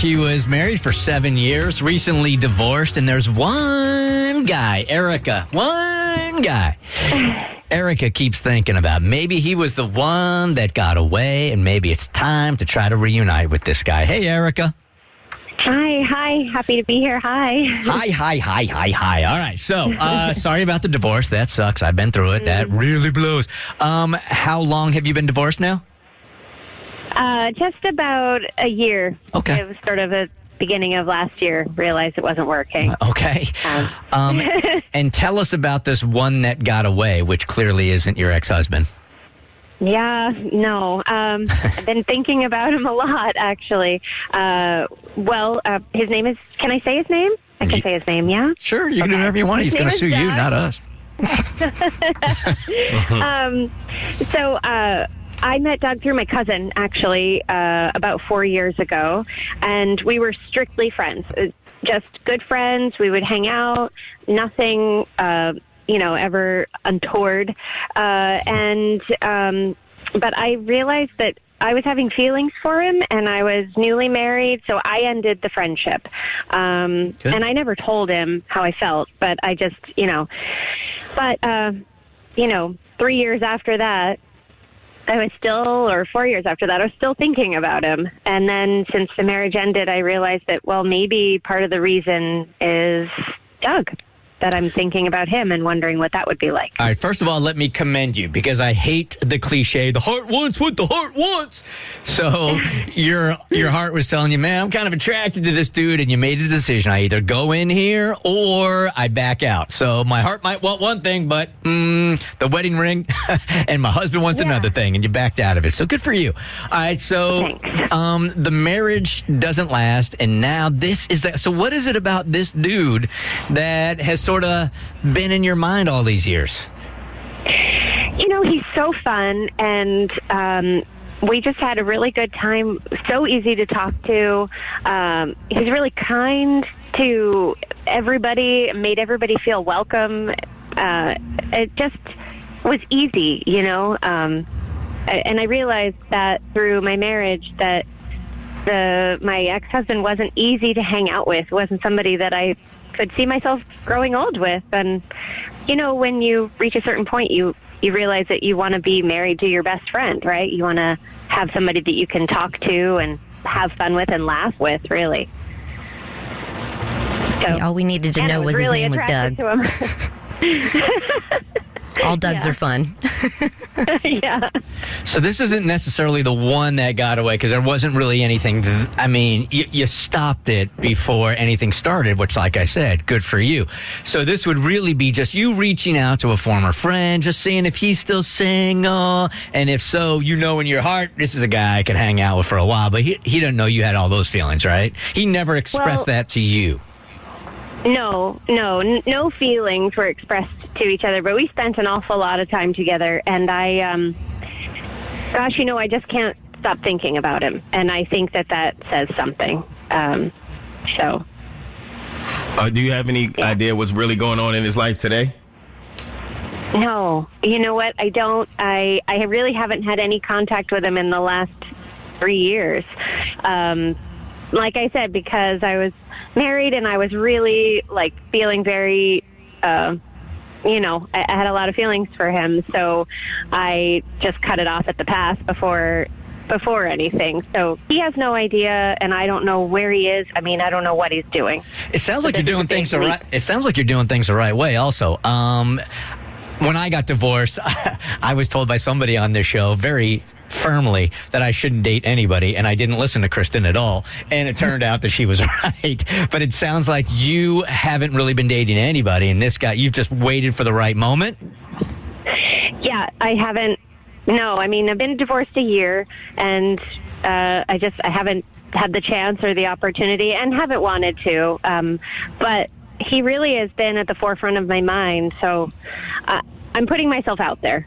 He was married for 7 years, recently divorced, and there's one guy, Erica. One guy. Erica keeps thinking about maybe he was the one that got away, and maybe it's time to try to reunite with this guy. Hey, Erica. Hi. Happy to be here. Hi. Hi. All right. So, sorry about the divorce. That sucks. I've been through it. That really blows. How long have you been divorced now? Just about a year. Okay. It was sort of the beginning of last year. Realized it wasn't working. Okay. And tell us about this one that got away, which clearly isn't your ex-husband. Yeah, no. I've been thinking about him a lot, actually. His name is, can I say his name? I can say his name, yeah? Sure, you can do whatever you want. He's going to sue you, not us. I met Doug through my cousin, actually, about 4 years ago, and we were strictly friends, just good friends. We would hang out, nothing, ever untoward. But I realized that I was having feelings for him, and I was newly married, so I ended the friendship. And I never told him how I felt, but I just, 3 years after that, I was still, or 4 years after that, I was still thinking about him. And then since the marriage ended, I realized that, well, maybe part of the reason is Doug, that I'm thinking about him and wondering what that would be like. All right, first of all, let me commend you, because I hate the cliche, the heart wants what the heart wants. So your heart was telling you, man, I'm kind of attracted to this dude, and you made a decision. I either go in here or I back out. So my heart might want one thing, but the wedding ring and my husband wants another thing, and you backed out of it. So good for you. All right, so the marriage doesn't last, and now this is that. So what is it about this dude that has sort of been in your mind all these years? He's so fun, and we just had a really good time. So easy to talk to. He's really kind to everybody, made everybody feel welcome. It just was easy, and I realized that through my marriage that my ex-husband wasn't easy to hang out with, wasn't somebody that I could see myself growing old with. And, when you reach a certain point, you realize that you want to be married to your best friend, right? You want to have somebody that you can talk to and have fun with and laugh with, really. So, all we needed to know was really his name was Doug. All Dougs are fun. Yeah. So this isn't necessarily the one that got away, because there wasn't really anything. You stopped it before anything started, which, like I said, good for you. So this would really be just you reaching out to a former friend, just seeing if he's still single. And if so, in your heart, this is a guy I could hang out with for a while. But he didn't know you had all those feelings, right? He never expressed that to you. No feelings were expressed to each other, but we spent an awful lot of time together, and I just can't stop thinking about him, and I think that says something. Do you have any idea what's really going on in his life today? No. You know what? I don't. I really haven't had any contact with him in the last 3 years. Like I said, because I was married and I was really feeling very, I had a lot of feelings for him. So I just cut it off at the pass before anything. So he has no idea, and I don't know where he is. I don't know what he's doing. It sounds like you're doing things the right. It sounds like you're doing things the right way. Also, when I got divorced, I was told by somebody on this show very firmly that I shouldn't date anybody, and I didn't listen to Kristen at all. And it turned out that she was right. But it sounds like you haven't really been dating anybody, and this guy, you've just waited for the right moment. Yeah, I haven't. No, I've been divorced a year, and I haven't had the chance or the opportunity, and haven't wanted to. But he really has been at the forefront of my mind, so I'm putting myself out there.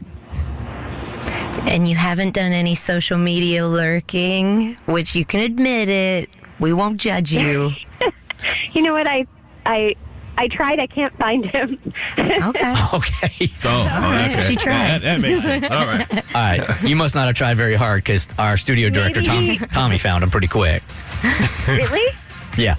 And you haven't done any social media lurking, which you can admit it. We won't judge you. You know what? I I tried. I can't find him. Okay. Okay. Okay. She tried. That makes sense. All right. All right. You must not have tried very hard because our studio director, Tommy, found him pretty quick. Really? Yeah.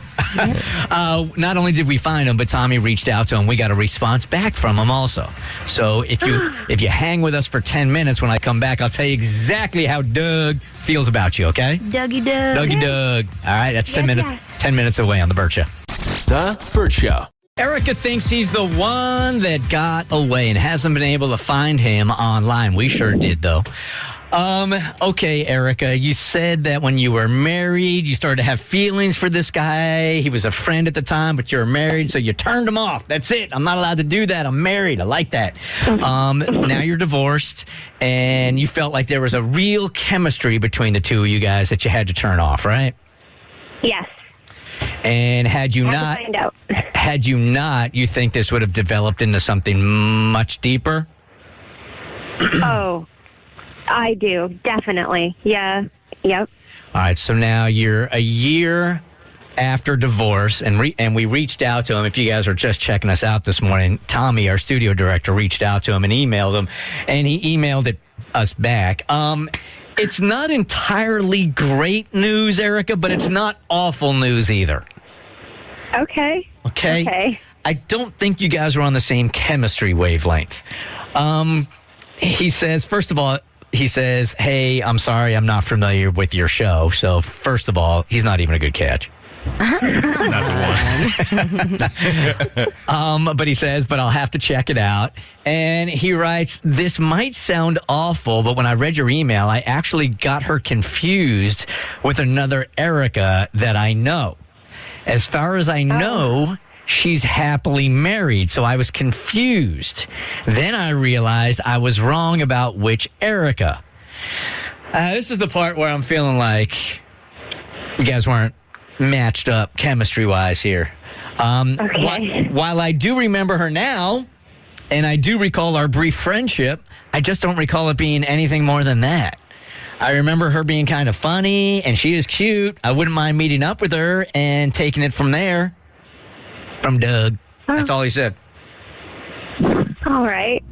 Not only did we find him, but Tommy reached out to him. We got a response back from him also. So if you hang with us for 10 minutes, when I come back, I'll tell you exactly how Doug feels about you, okay? Dougie Doug. Dougie Doug. All right, that's 10 minutes. yeah. 10 minutes away on the Bert Show. The Bert Show. Erica thinks he's the one that got away and hasn't been able to find him online. We sure did, though. Okay, Erica, you said that when you were married, you started to have feelings for this guy. He was a friend at the time, but you're married, so you turned him off. That's it. I'm not allowed to do that. I'm married. I like that. Now you're divorced, and you felt like there was a real chemistry between the two of you guys that you had to turn off, right? Yes. And had you Have to find out. you think this would have developed into something much deeper? Oh, I do. Definitely. Yeah. Yep. All right, so now you're a year after divorce, and we reached out to him. If you guys were just checking us out this morning, Tommy, our studio director, reached out to him and emailed him, and he emailed us back. It's not entirely great news, Erica, but it's not awful news either. Okay. Okay? I don't think you guys are on the same chemistry wavelength. He says, first of all, hey, I'm sorry, I'm not familiar with your show. So, first of all, he's not even a good catch. Not the one. But he says, but I'll have to check it out. And he writes, this might sound awful, but when I read your email, I actually got her confused with another Erica that I know. As far as I know, she's happily married, so I was confused. Then I realized I was wrong about which Erica. This is the part where I'm feeling like you guys weren't matched up chemistry-wise here. Okay. While I do remember her now, and I do recall our brief friendship, I just don't recall it being anything more than that. I remember her being kind of funny, and she is cute. I wouldn't mind meeting up with her and taking it from there. From Doug. That's all he said. All right.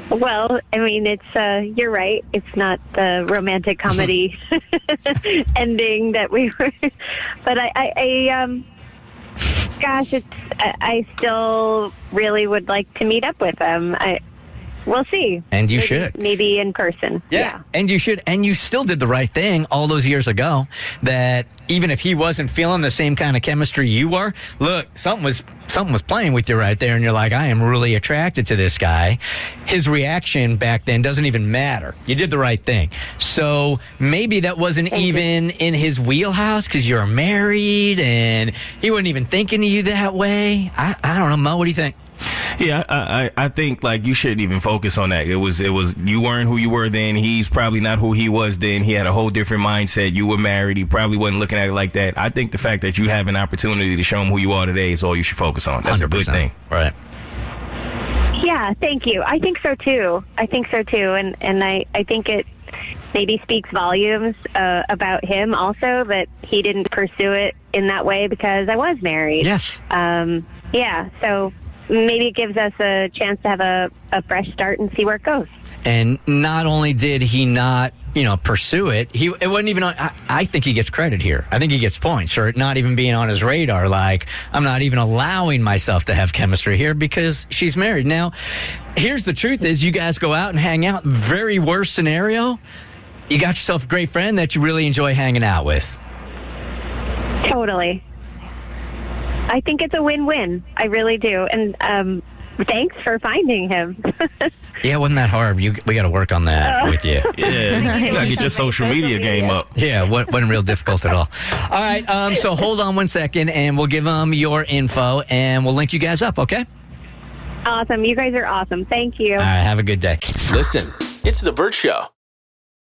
Well, I mean, it's you're right. It's not the romantic comedy ending that we were. But gosh, I still really would like to meet up with him. We'll see. And you should. Maybe in person. Yeah. And you should. And you still did the right thing all those years ago, that even if he wasn't feeling the same kind of chemistry you were, look, something was playing with you right there. And you're like, I am really attracted to this guy. His reaction back then doesn't even matter. You did the right thing. So maybe that wasn't even in his wheelhouse because you're married and he wasn't even thinking of you that way. I don't know, Mo, what do you think? Yeah, I think like you shouldn't even focus on that. It was you weren't who you were then. He's probably not who he was then. He had a whole different mindset. You were married. He probably wasn't looking at it like that. I think the fact that you have an opportunity to show him who you are today is all you should focus on. That's 100%. A good thing. Right. Yeah, thank you. I think so too. And I think it maybe speaks volumes about him also that he didn't pursue it in that way because I was married. Yes. Yeah, so maybe it gives us a chance to have a fresh start and see where it goes. And not only did he not, pursue it, it wasn't even on, I think he gets credit here. I think he gets points for it not even being on his radar. Like, I'm not even allowing myself to have chemistry here because she's married. Now, here's the truth is you guys go out and hang out. Very worst scenario, you got yourself a great friend that you really enjoy hanging out with. Totally. I think it's a win-win. I really do. And thanks for finding him. Yeah, it wasn't that hard. We got to work on that with you. Yeah, you gotta get your social media game up. Yeah, wasn't real difficult at all. All right, so hold on 1 second, and we'll give them your info, and we'll link you guys up, okay? Awesome. You guys are awesome. Thank you. All right, have a good day. Listen, it's The Bert Show.